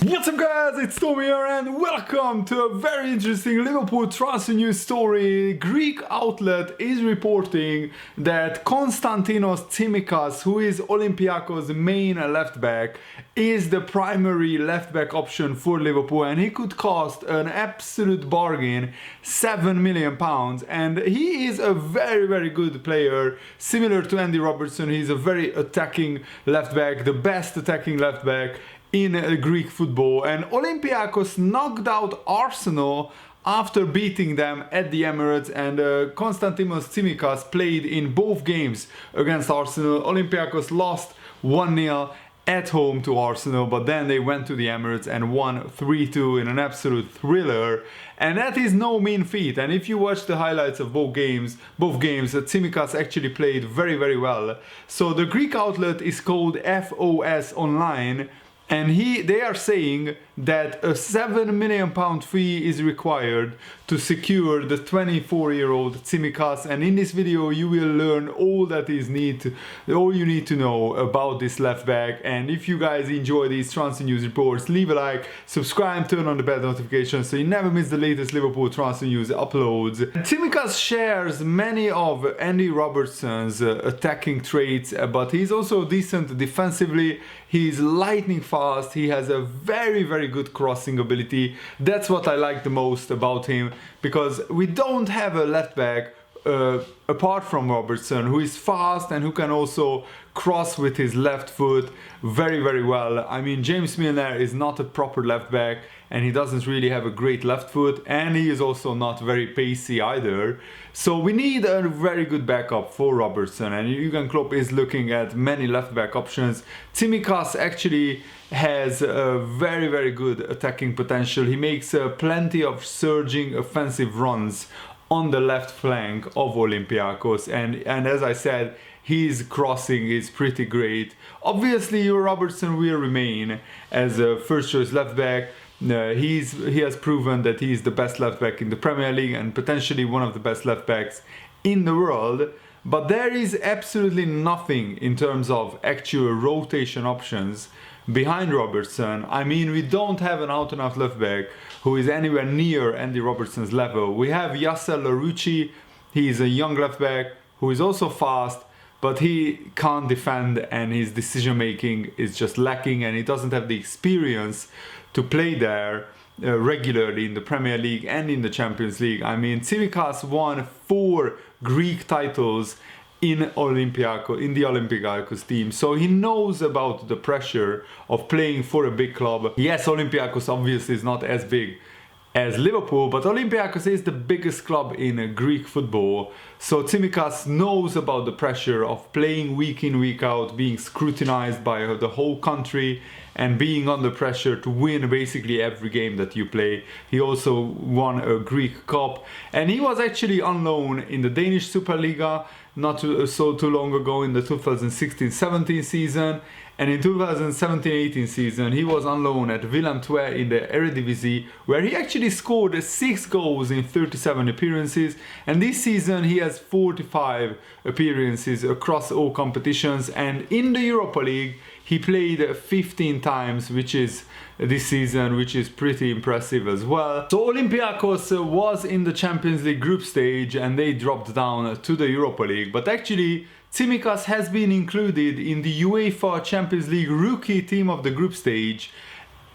What's up guys, it's Toure here and welcome to a very interesting Liverpool transfer news story. Greek outlet is reporting that Konstantinos Tsimikas, who is Olympiacos' main left back, is the primary left back option for Liverpool, and he could cost an absolute bargain, £7 million, and he is a very good player, similar to Andy Robertson. He's a very attacking left back, the best attacking left back in Greek football, and Olympiacos knocked out Arsenal after beating them at the Emirates, and Konstantinos Tsimikas played in both games against Arsenal. Olympiacos lost 1-0 at home to Arsenal, but then they went to the Emirates and won 3-2 in an absolute thriller, and that is no mean feat. And if you watch the highlights of both games, Tsimikas actually played very well. So the Greek outlet is called FOS Online, and they are saying that a £7 million fee is required to secure the 24-year-old Tsimikas. And in this video you will learn all you need to know about this left back. And if you guys enjoy these transfer news reports, leave a like, subscribe, turn on the bell notification so you never miss the latest Liverpool transfer news uploads. Tsimikas shares many of Andy Robertson's attacking traits, but he's also decent defensively. He's lightning fast, he has a very good crossing ability. That's what I like the most about him, because we don't have a left back apart from Robertson who is fast and who can also cross with his left foot very well. I mean, James Milner is not a proper left back and he doesn't really have a great left foot, and he is also not very pacey either. So we need a very good backup for Robertson, and Jurgen Klopp is looking at many left back options. Tsimikas actually has a very good attacking potential. He makes plenty of surging offensive runs on the left flank of Olympiacos, and as I said, his crossing is pretty great. Obviously Robertson will remain as a first choice left back. He has proven that he is the best left back in the Premier League and potentially one of the best left backs in the world, but there is absolutely nothing in terms of actual rotation options behind Robertson. I mean, we don't have an out and out left back who is anywhere near Andy Robertson's level. We have Yasser Larouci. He is a young left back who is also fast, but he can't defend and his decision making is just lacking, and he doesn't have the experience to play there regularly in the Premier League and in the Champions League. I mean, Tsimikas won 4 Greek titles in the Olympiacos team, so he knows about the pressure of playing for a big club. Yes, Olympiacos obviously is not as big as Liverpool, but Olympiacos is the biggest club in Greek football, so Tsimikas knows about the pressure of playing week in week out, being scrutinized by the whole country and being under pressure to win basically every game that you play. He also won a Greek Cup, and he was actually on loan in the Danish Superliga not too long ago in the 2016-17 season, and in 2017-18 season he was on loan at Willem II in the Eredivisie, where he actually scored 6 goals in 37 appearances, and this season he has 45 appearances across all competitions, and in the Europa League he played 15 times, which is this season, which is pretty impressive as well. So Olympiacos was in the Champions League group stage and they dropped down to the Europa League, but actually Tsimikas has been included in the UEFA Champions League rookie team of the group stage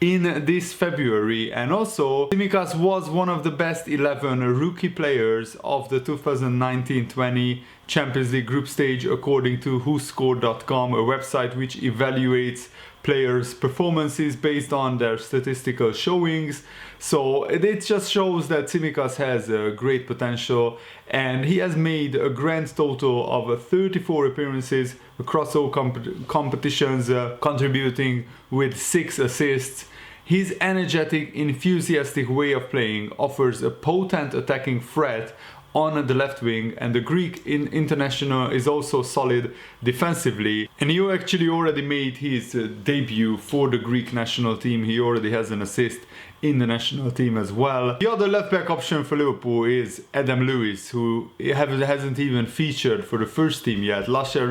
in this February, and also Tsimikas was one of the best 11 rookie players of the 2019-20 Champions League group stage according to WhoScored.com, a website which evaluates players' performances based on their statistical showings. So it just shows that Tsimikas has a great potential, and he has made a grand total of 34 appearances across all competitions, contributing with 6 assists. His energetic, enthusiastic way of playing offers a potent attacking threat on the left wing, and the Greek international is also solid defensively, and he actually already made his debut for the Greek national team. He already has an assist in the national team as well. The other left back option for Liverpool is Adam Lewis, who hasn't even featured for the first team yet. Last year,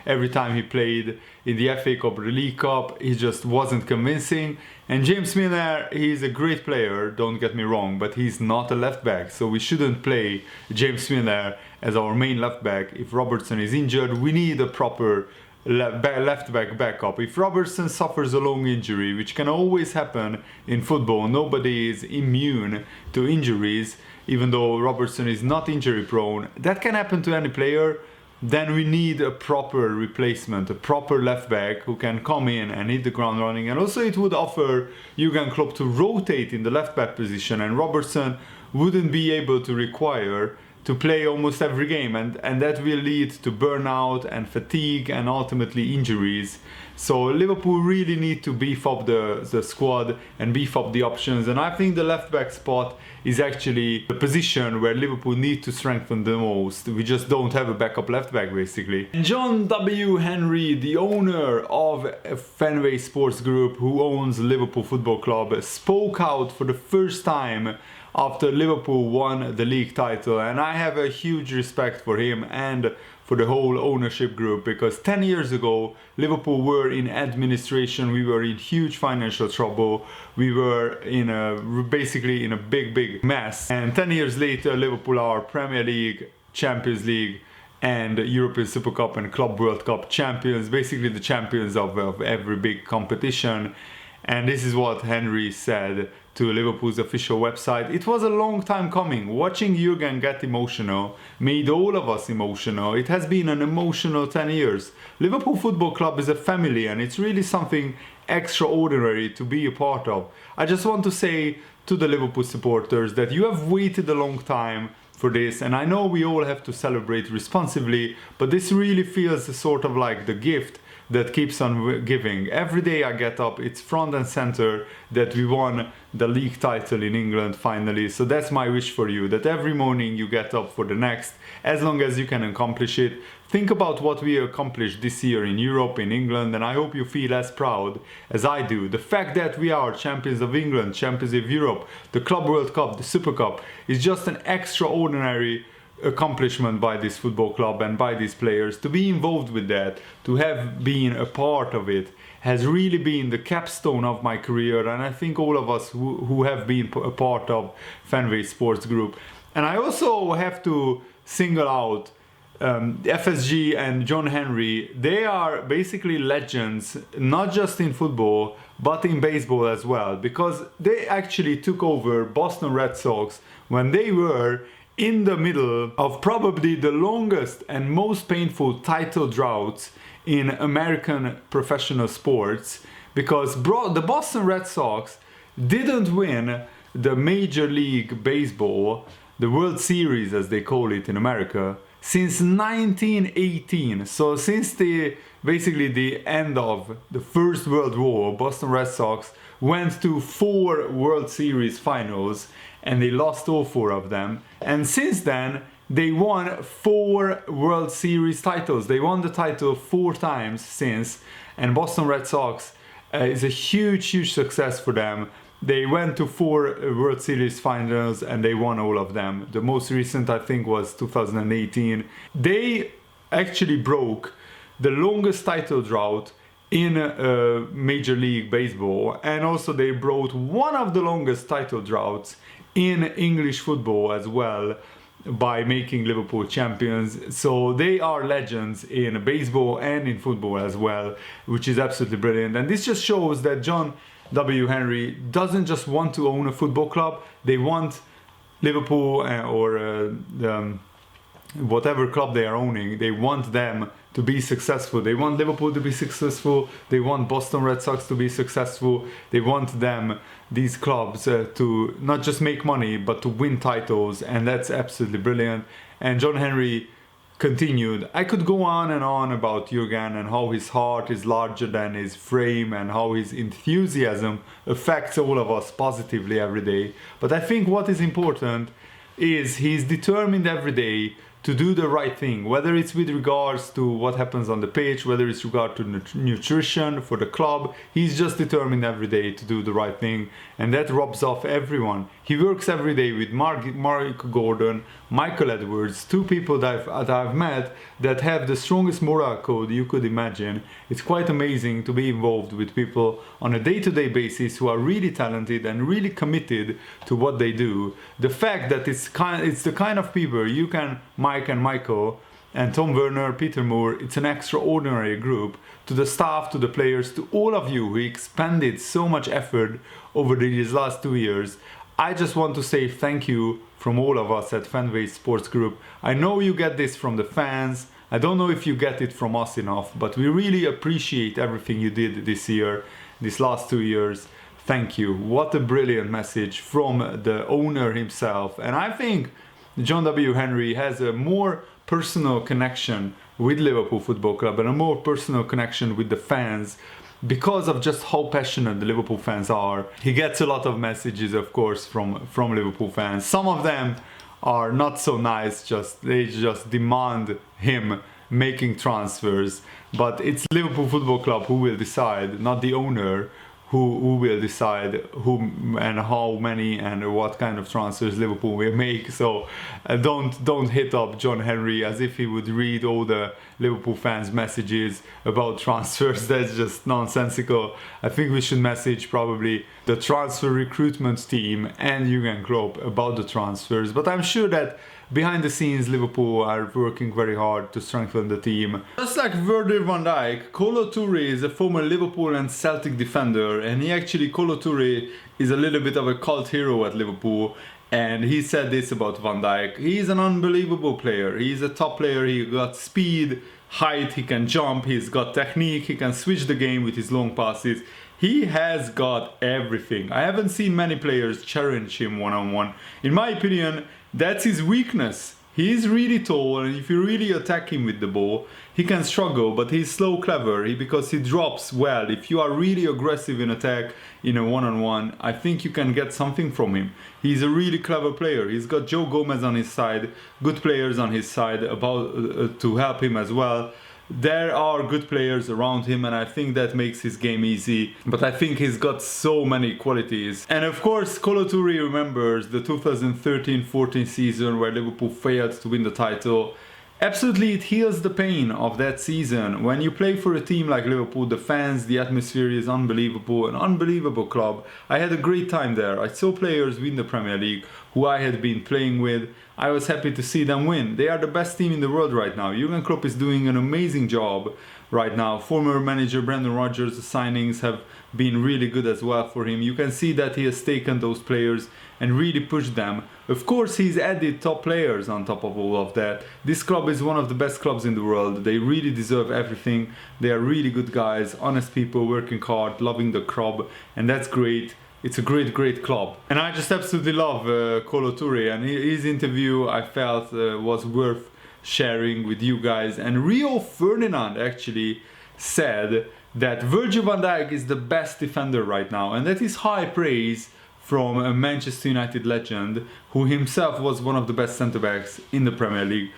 every time he played in the FA Cup or the League Cup, he just wasn't convincing. And James Milner, he's a great player, don't get me wrong, but he's not a left back, so we shouldn't play James Milner as our main left back. If Robertson is injured, we need a proper left back backup. If Robertson suffers a long injury, which can always happen in football, nobody is immune to injuries, even though Robertson is not injury prone, that can happen to any player. Then we need a proper replacement, a proper left back who can come in and hit the ground running. And also it would offer Jurgen Klopp to rotate in the left back position, and Robertson wouldn't be able to require to play almost every game, and that will lead to burnout and fatigue and ultimately injuries. So Liverpool really need to beef up the squad and beef up the options, and I think the left back spot is actually the position where Liverpool need to strengthen the most. We just don't have a backup left back basically. John W. Henry, the owner of Fanzone Sports Group, who owns Liverpool Football Club, spoke out for the first time after Liverpool won the league title, and I have a huge respect for him and for the whole ownership group, because 10 years ago Liverpool were in administration, we were in huge financial trouble, we were basically in a big mess, and 10 years later Liverpool are Premier League, Champions League and European Super Cup and Club World Cup champions, basically the champions of every big competition. And this is what Henry said to Liverpool's official website. It was a long time coming. Watching Jurgen get emotional made all of us emotional. It has been an emotional 10 years. Liverpool Football Club is a family, and it's really something extraordinary to be a part of. I just want to say to the Liverpool supporters that you have waited a long time for this, and I know we all have to celebrate responsibly, but this really feels sort of like the gift that keeps on giving. Every day I get up, it's front and center that we won the league title in England finally. So that's my wish for you, that every morning you get up for the next, as long as you can accomplish it. Think about what we accomplished this year in Europe, in England, and I hope you feel as proud as I do. The fact that we are champions of England, champions of Europe, the Club World Cup, the Super Cup, is just an extraordinary accomplishment by this football club and by these players. To be involved with that, to have been a part of it, has really been the capstone of my career, and I think all of us who have been a part of Fanzone Sports Group. And I also have to single out FSG and John Henry. They are basically legends, not just in football but in baseball as well, because they actually took over Boston Red Sox when they were in the middle of probably the longest and most painful title droughts in American professional sports, because the Boston Red Sox didn't win the Major League Baseball, the World Series as they call it in America, since 1918. So since basically the end of the First World War, Boston Red Sox went to 4 World Series finals and they lost all 4 of them. And since then, they won 4 World Series titles. They won the title 4 times since, and Boston Red Sox is a huge success for them. They went to 4 World Series finals and they won all of them. The most recent, I think, was 2018. They actually broke the longest title drought in Major League Baseball, and also they broke one of the longest title droughts in English football as well, by making Liverpool champions. So they are legends in baseball and in football as well, which is absolutely brilliant. And this just shows that John W. Henry doesn't just want to own a football club. They want Liverpool or whatever club they are owning, they want them to be successful. They want Liverpool to be successful. They want Boston Red Sox to be successful. They want these clubs to not just make money, but to win titles. And that's absolutely brilliant. And John Henry continued. I could go on and on about Jurgen and how his heart is larger than his frame and how his enthusiasm affects all of us positively every day. But I think what is important is he's determined every day to do the right thing, whether it's with regards to what happens on the pitch, whether it's regard to nutrition for the club. He's just determined every day to do the right thing, and that rubs off everyone. He works every day with Mark Gordon, Michael Edwards, two people that I've met that have the strongest moral code you could imagine. It's quite amazing to be involved with people on a day-to-day basis who are really talented and really committed to what they do. The fact that it's the kind of people you can, Mike and Michael and Tom Werner, Peter Moore, it's an extraordinary group. To the staff, to the players, to all of you who expended so much effort over these last 2 years, I just want to say thank you from all of us at Fanzone Sports Group. I know you get this from the fans. I don't know if you get it from us enough, but we really appreciate everything you did this year, these last 2 years. Thank you. What a brilliant message from the owner himself. And I think John W. Henry has a more personal connection with Liverpool Football Club and a more personal connection with the fans because of just how passionate the Liverpool fans are. He gets a lot of messages, of course, from Liverpool fans. Some of them are not so nice, they just demand him making transfers. But it's Liverpool Football Club who will decide, not the owner, who will decide who and how many and what kind of transfers Liverpool will make. So don't hit up John Henry as if he would read all the Liverpool fans' messages about transfers. That's just nonsensical. I think we should message probably the transfer recruitment team and Jurgen Klopp about the transfers. But I'm sure that behind the scenes, Liverpool are working very hard to strengthen the team. Just like Virgil van Dijk, Kolo Toure is a former Liverpool and Celtic defender, and Kolo Toure is a little bit of a cult hero at Liverpool. And he said this about Van Dijk: he's an unbelievable player. He's a top player. He got speed, height, he can jump, he's got technique, he can switch the game with his long passes. He has got everything. I haven't seen many players challenge him one-on-one. In my opinion, that's his weakness. He's really tall, and if you really attack him with the ball, he can struggle, but he's slow clever because he drops well. If you are really aggressive in attack in a one-on-one, I think you can get something from him. He's a really clever player. He's got Joe Gomez on his side, good players on his side to help him as well. There are good players around him, and I think that makes his game easy. But I think he's got so many qualities. And of course, Kolo Toure remembers the 2013-14 season where Liverpool failed to win the title. Absolutely, it heals the pain of that season. When you play for a team like Liverpool, the fans, the atmosphere is unbelievable, an unbelievable club. I had a great time there. I saw players win the Premier League who I had been playing with. I was happy to see them win. They are the best team in the world right now. Jurgen Klopp is doing an amazing job right now. Former manager Brendan Rodgers' signings have been really good as well for him. You can see that he has taken those players and really pushed them. Of course, he's added top players on top of all of that. This club is one of the best clubs in the world. They really deserve everything. They are really good guys, honest people, working hard, loving the club, and that's great. It's a great club. And I just absolutely love Kolo Toure, and his interview I felt was worth sharing with you guys. And Rio Ferdinand actually said that Virgil van Dijk is the best defender right now, and that is high praise from a Manchester United legend who himself was one of the best centre-backs in the Premier League.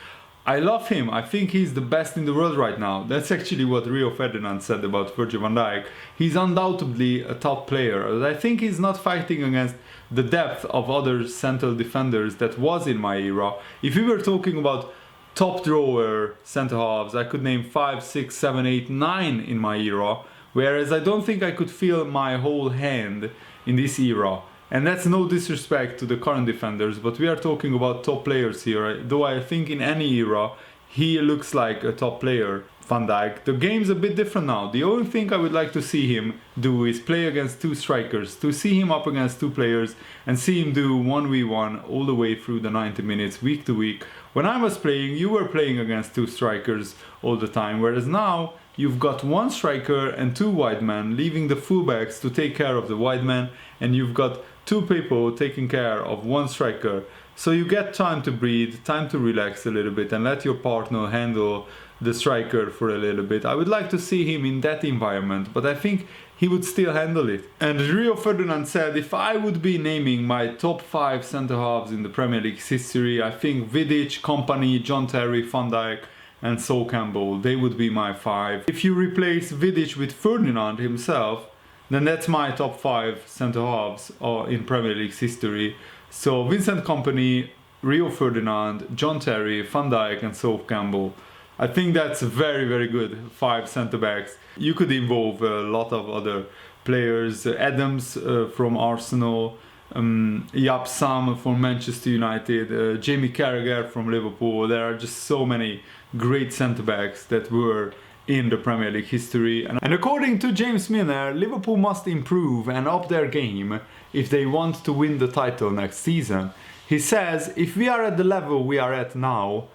I love him. I think he's the best in the world right now. That's actually what Rio Ferdinand said about Virgil van Dijk. He's undoubtedly a top player. I think he's not fighting against the depth of other central defenders that was in my era. If we were talking about top drawer centre-halves, I could name 5, 6, 7, 8, 9 in my era, whereas I don't think I could feel my whole hand in this era. And that's no disrespect to the current defenders, but we are talking about top players here. Though I think in any era, he looks like a top player, Van Dijk. The game's a bit different now. The only thing I would like to see him do is play against two strikers, to see him up against two players and see him do 1v1 all the way through the 90 minutes, week to week. When I was playing, you were playing against two strikers all the time, whereas now you've got one striker and two wide men, leaving the fullbacks to take care of the wide men, and you've got two people taking care of one striker. So you get time to breathe, time to relax a little bit and let your partner handle the striker for a little bit. I would like to see him in that environment, but I think he would still handle it. And Rio Ferdinand said, if I would be naming my top 5 centre-halves in the Premier League's history, I think Vidic, Kompany, John Terry, Van Dijk and Sol Campbell, they would be my 5. If you replace Vidic with Ferdinand himself, then that's my top 5 centre-halves in Premier League's history. So Vincent Kompany, Rio Ferdinand, John Terry, Van Dijk and Sol Campbell. I think that's very, very good 5 centre-backs. You could involve a lot of other players. Adams from Arsenal, Yap Sam from Manchester United, Jamie Carragher from Liverpool. There are just so many great centre-backs that were in the Premier League history. And according to James Milner, Liverpool must improve and up their game if they want to win the title next season. He says, if we are at the level we are at now,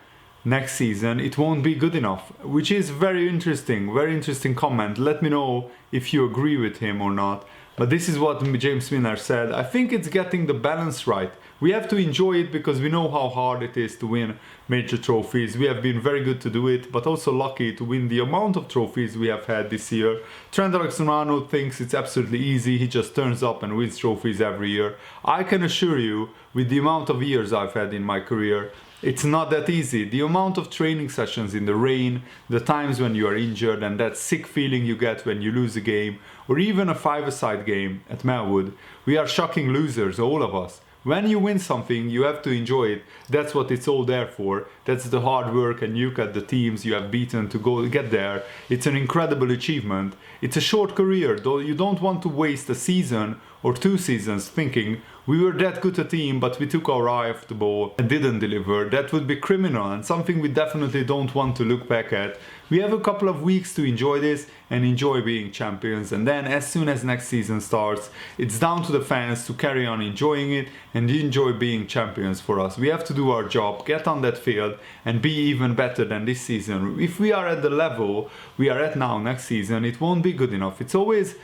next season it won't be good enough, which is very interesting comment. Let me know if you agree with him or not. But this is what James Milner said. I think it's getting the balance right. We have to enjoy it because we know how hard it is to win major trophies. We have been very good to do it, but also lucky to win the amount of trophies we have had this year. Trent Alexander-Arnold thinks it's absolutely easy. He just turns up and wins trophies every year. I can assure you, with the amount of years I've had in my career, it's not that easy. The amount of training sessions in the rain, the times when you are injured and that sick feeling you get when you lose a game, or even a 5-a-side game at Melwood, we are shocking losers, all of us. When you win something, you have to enjoy it. That's what it's all there for. That's the hard work, and you look at the teams you have beaten to go get there. It's an incredible achievement. It's a short career, though you don't want to waste a season or 2 seasons thinking we were that good a team but we took our eye off the ball and didn't deliver. That would be criminal and something we definitely don't want to look back at. We have a couple of weeks to enjoy this and enjoy being champions, and then as soon as next season starts, it's down to the fans to carry on enjoying it and enjoy being champions for us. We have to do our job, get on that field and be even better than this season. If we are at the level we are at now next season, it won't be good enough. It's always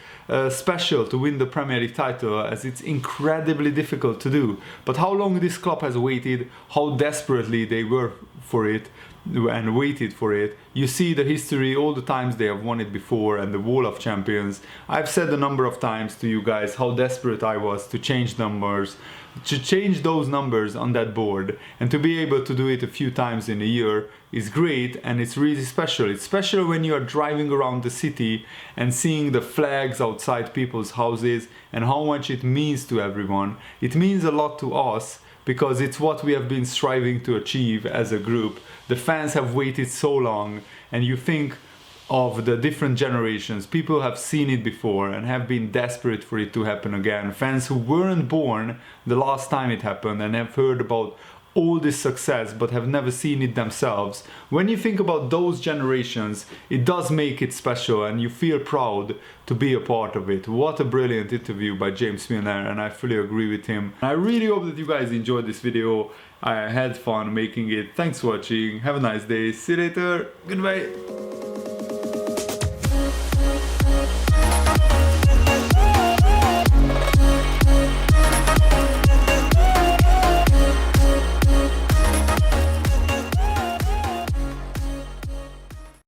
special to win the Premier League title, as it's incredibly difficult to do. But how long this club has waited, how desperately they were for it and waited for it. You see the history, all the times they have won it before, and the wall of champions. I've said a number of times to you guys how desperate I was to change numbers, to change those numbers on that board, and to be able to do it a few times in a year is great, and it's really special. It's special when you are driving around the city and seeing the flags outside people's houses and how much it means to everyone. It means a lot to us because it's what we have been striving to achieve as a group. The fans have waited so long, and you think of the different generations. People have seen it before and have been desperate for it to happen again. Fans who weren't born the last time it happened and have heard about all this success but have never seen it themselves. When you think about those generations, it does make it special and you feel proud to be a part of it. What a brilliant interview by James Milner, and I fully agree with him. I really hope that you guys enjoyed this video. I had fun making it. Thanks for watching. Have a nice day. See you later. Goodbye.